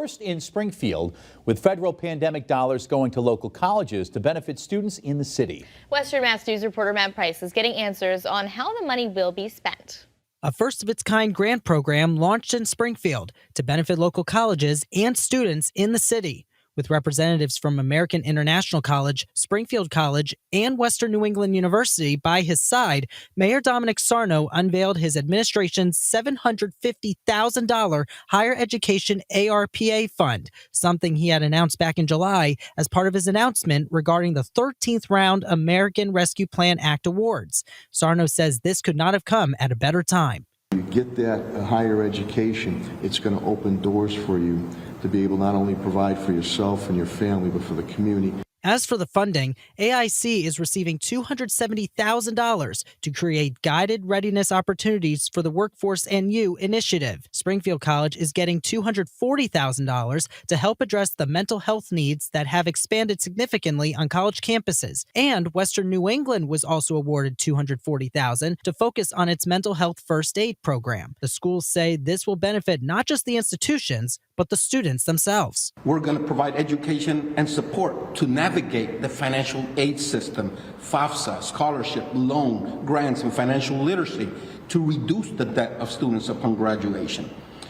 first in Springfield, with federal pandemic dollars going to local colleges to benefit students in the city. Western Mass News reporter Matt Price is getting answers on how the money will be spent. A first-of-its-kind grant program launched in Springfield to benefit local colleges and students in the city. With representatives from American International College, Springfield College, and Western New England University by his side, Mayor Domenic Sarno unveiled his administration's $750,000 higher education ARPA fund, something he had announced back in July as part of his announcement regarding the 13th round American Rescue Plan Act awards. Sarno says this could not have come at a better time. You get that higher education, it's going to open doors for you to be able not only provide for yourself and your family, but for the community. As for the funding, AIC is receiving $270,000 to create guided readiness opportunities for the Workforce and You initiative. Springfield College is getting $240,000 to help address the mental health needs that have expanded significantly on college campuses. And Western New England was also awarded $240,000 to focus on its mental health first aid program. The schools say this will benefit not just the institutions, but the students themselves. We're going to provide education and support to navigate the financial aid system, FAFSA, scholarship, loan, grants, and financial literacy to reduce the debt of students upon graduation.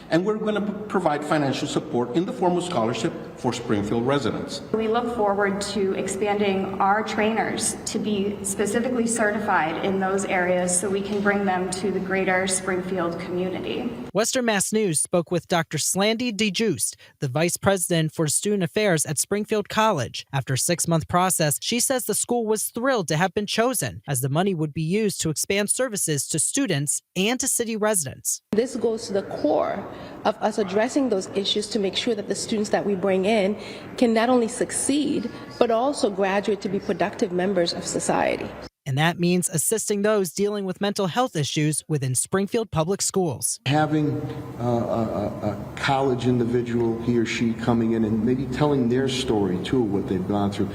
And we're going to provide financial support in the form of scholarship for Springfield residents. We look forward to expanding our trainers to be specifically certified in those areas so we can bring them to the greater Springfield community. Western Mass News spoke with Dr. Slandy DeJuiced, the Vice President for Student Affairs at Springfield College. After a 6-month process, she says the school was thrilled to have been chosen, as the money would be used to expand services to students and to city residents. This goes to the core of us addressing those issues to make sure that the students that we bring in can not only succeed, but also graduate to be productive members of society. And that means assisting those dealing with mental health issues within Springfield Public Schools. Having a college individual, he or she, coming in and maybe telling their story too, what they've gone through,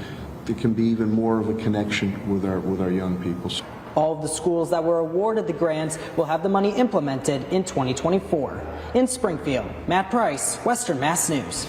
it can be even more of a connection with our young people. All of the schools that were awarded the grants will have the money implemented in 2024. In Springfield, Matt Price, Western Mass News.